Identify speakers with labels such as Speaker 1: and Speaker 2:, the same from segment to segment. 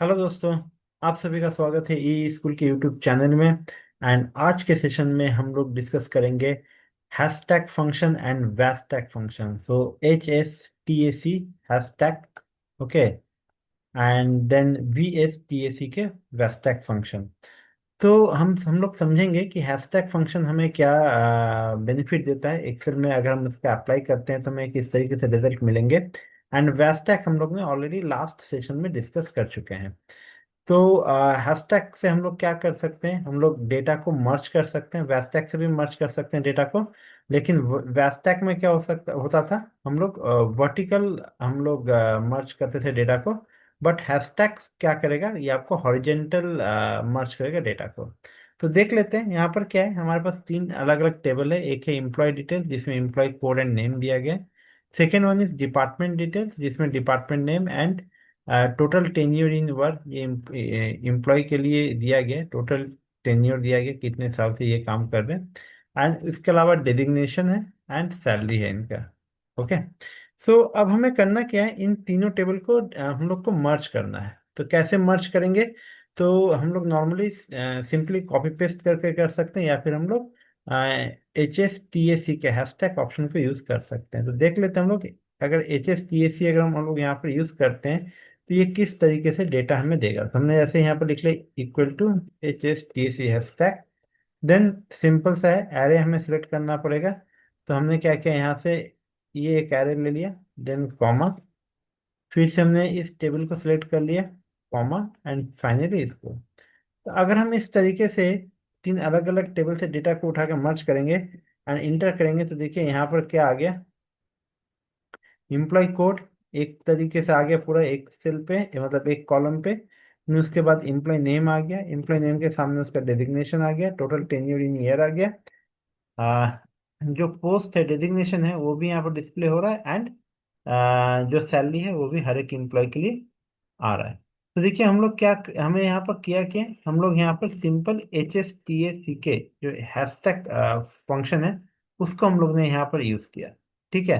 Speaker 1: Hello दोस्तों। आप सभी का स्वागत है ई स्कूल के यूट्यूब चैनल में। एंड आज के सेशन में हम लोग डिस्कस करेंगे hashtag function and vstack function. So HSTAC hashtag, okay, and then VSTAC के वैशटैग फंक्शन। तो हम लोग समझेंगे कि हैशटैग फंक्शन हमें क्या बेनिफिट देता है एक्सेल में। अगर हम इसका अप्लाई करते हैं तो हमें किस तरीके से रिजल्ट मिलेंगे। एंड वैशटैग हम लोग ने ऑलरेडी लास्ट सेशन में डिस्कस कर चुके हैं। तो हैशटैग से हम लोग क्या कर सकते हैं, हम लोग डेटा को मर्ज कर सकते हैं, वैशटैग से भी मर्ज कर सकते हैं डेटा को। लेकिन वैशटैग में क्या होता था, हम लोग वर्टिकल हम लोग मर्ज करते थे डेटा को। बट हैशटैग क्या करेगा, ये आपको हॉरिजेंटल मर्ज करेगा डेटा को। तो देख लेते हैं यहाँ पर क्या है। हमारे पास तीन अलग अलग टेबल है। एक है एम्प्लॉय डिटेल जिसमें एम्प्लॉय कोड एंड नेम दिया गया है। Second one is department details जिसमें department name and total tenure in work, ये एम्प्लॉय के लिए दिया गया, टोटल टेन्योर दिया गया, कितने साल से ये काम कर रहे हैं। एंड इसके अलावा डेजिग्नेशन है एंड सैलरी है इनका। ओके। सो अब हमें करना क्या है, इन तीनों टेबल को हम लोग को मर्ज करना है। तो कैसे मर्ज करेंगे, तो हम लोग नॉर्मली सिंपली कॉपी पेस्ट करके कर सकते हैं, या फिर हम लोग HSTAC के हैशटैग ऑप्शन को यूज कर सकते हैं। तो देख लेते हैं हम लोग। अगर HSTAC अगर हम लोग यहाँ पर यूज करते हैं तो ये किस तरीके से डेटा हमें देगा। तो हमने जैसे यहाँ पर लिख लिया equal to HSTAC hashtag, then simple सा है, एरे हमें सिलेक्ट करना पड़ेगा। तो हमने क्या किया यहाँ से, ये एक एरे ले लिया, देन कॉमा, फिर से हमने इस टेबल को सिलेक्ट कर लिया, कॉमा, एंड फाइनली इसको। तो अगर हम इस तरीके से तीन अलग अलग टेबल से डेटा को उठा के मर्ज करेंगे एंड इंटर करेंगे, तो देखिए यहाँ पर क्या आ गया, एम्प्लॉय कोड एक तरीके से आ गया पूरा एक सेल पे, मतलब एक कॉलम पे। फिर उसके बाद एम्प्लॉय नेम आ गया, एम्प्लॉय नेम के सामने उसका डेजिग्नेशन आ गया, टोटल टेन्योर इन ईयर आ गया। आ, जो पोस्ट है, डेजिग्नेशन है, वो भी यहाँ पर डिस्प्ले हो रहा है। एंड जो सैलरी है वो भी हर एक एम्प्लॉय के लिए आ रहा है। तो देखिए हम लोग क्या, हमें यहाँ पर किया क्या, हम लोग यहाँ पर सिंपल HSTACK जो हैशटैग फंक्शन है उसको हम लोग ने यहाँ पर यूज किया। ठीक है।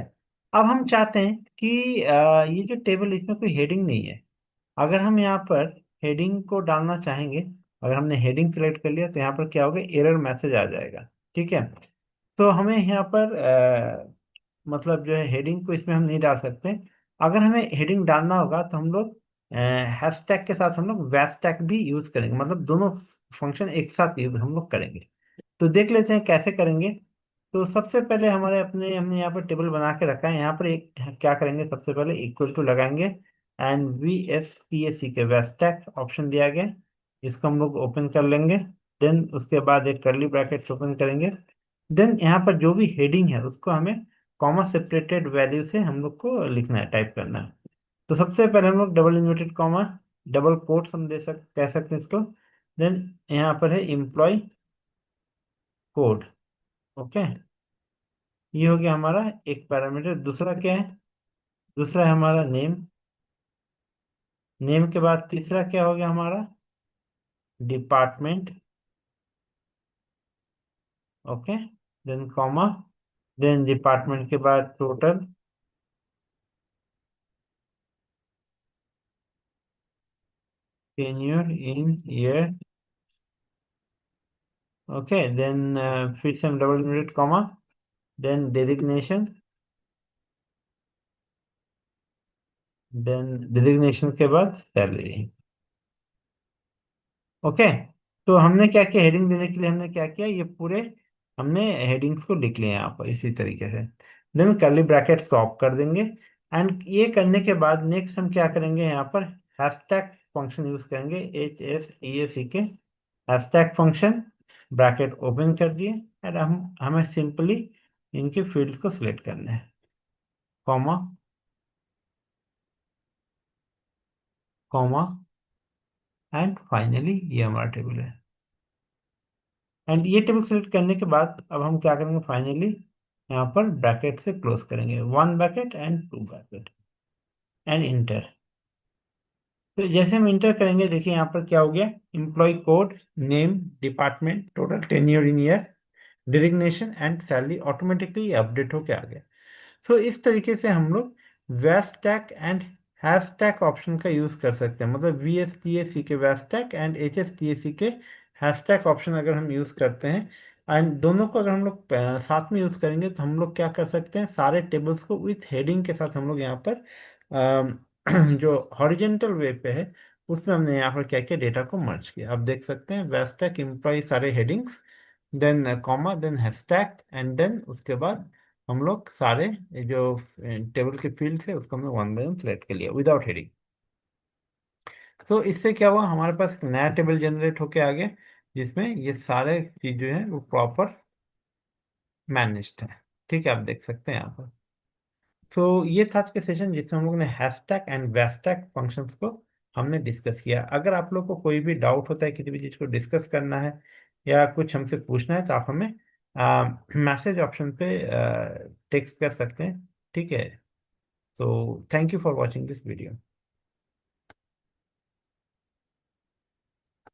Speaker 1: अब हम चाहते हैं कि ये जो टेबल, इसमें कोई हेडिंग नहीं है। अगर हम यहाँ पर हेडिंग को डालना चाहेंगे, अगर हमने हेडिंग सेलेक्ट कर लिया तो यहाँ पर क्या होगा, एरर मैसेज आ जाएगा। ठीक है। तो हमें यहाँ पर मतलब जो है हेडिंग को इसमें हम नहीं डाल सकते। अगर हमें हेडिंग डालना होगा तो हम लोग हैशटैग के साथ हम लोग वैशटैग भी यूज करेंगे, मतलब दोनों फंक्शन एक साथ यूज हम लोग करेंगे। तो देख लेते हैं कैसे करेंगे। तो सबसे पहले हमारे अपने हमने यहाँ पर टेबल बना के रखा है। यहाँ पर एक क्या करेंगे, सबसे पहले इक्वल टू लगाएंगे एंड VSTAC के वैशटैग ऑप्शन दिया गया, इसको हम लोग ओपन कर लेंगे। देन उसके बाद एक कर्ली ब्रैकेट्स ओपन करेंगे। देन यहाँ पर जो भी हेडिंग है उसको हमें कॉमा सेपरेटेड वैल्यू से हम लोग को लिखना है, टाइप करना है। तो सबसे पहले हम लोग double inverted comma, double quotes हम कह सकते हैं इसको। देन यहाँ पर है एम्प्लॉय कोड। ओके। ये हो गया हमारा एक पैरामीटर। दूसरा क्या है, दूसरा है हमारा नेम। नेम के बाद तीसरा क्या हो गया हमारा, department. Okay. Then comma, then department के बाद total tenure in year. Okay. Then फिर से हम double inverted comma, then designation, then designation के बाद सैलरी। ओके। तो हमने क्या किया, हेडिंग देने के लिए हमने क्या किया, ये पूरे हमने हेडिंग्स को लिख लिए यहाँ पर इसी तरीके से। देन कर्ली ब्रैकेट्स को ऑफ कर देंगे। एंड ये करने के बाद नेक्स्ट हम क्या करेंगे, यहाँ पर हैशटैग फंक्शन यूज करेंगे, HSTAC के हैशटैग फंक्शन, ब्रैकेट ओपन कर दिए। एंड हम हमें सिंपली इनके फील्ड्स को सिलेक्ट करना है, कॉमा, कॉमा, एंड फाइनली ये हमारा टेबल है। एंड ये टेबल सेलेक्ट करने के बाद अब हम क्या करेंगे, फाइनली यहाँ पर ब्रैकेट से क्लोज करेंगे, one bracket and to bracket, and inter. तो जैसे हम इंटर करेंगे देखिए यहाँ पर क्या हो गया, employee code, name, department, total tenure in year, designation and salary automatically update होके आ गया। सो इस तरीके से हम लोग वैशटैग एंड हैशटैग ऑप्शन का यूज कर सकते हैं, मतलब V S T A C के vstack and H S T A C के हैशटैग ऑप्शन अगर हम यूज करते हैं, एंड दोनों को अगर हम लोग साथ में यूज करेंगे तो हम लोग क्या कर सकते हैं, सारे टेबल्स को विथ हेडिंग के साथ हम लोग यहाँ पर जो हॉरिजेंटल वे पे है उसमें हमने यहाँ पर क्या किया, डेटा को मर्ज किया। आप देख सकते हैं वैस्टैक इम्प्लॉय सारे headings, then comma, then hashtag, and then उसके बाद हम लोग सारे ये जो टेबल के फील्ड है उसको हमने वन बाय वन सेलेक्ट कर लिया विदाउट हेडिंग। तो इससे क्या हुआ, हमारे पास एक नया टेबल जनरेट होके आ गया जिसमें ये सारे चीज जो है वो प्रॉपर मैनेज्ड है। ठीक है, आप देख सकते हैं यहाँ पर। तो ये था आज के सेशन जिसमें हम लोग ने हैशटैग एंड वैशटैग फंक्शंस को हमने डिस्कस किया। अगर आप लोग को कोई भी डाउट होता है, किसी भी चीज़ को डिस्कस करना है या कुछ हमसे पूछना है, तो आप हमें मैसेज ऑप्शन पे टेक्स्ट कर सकते हैं। ठीक है, तो thank you for watching this video.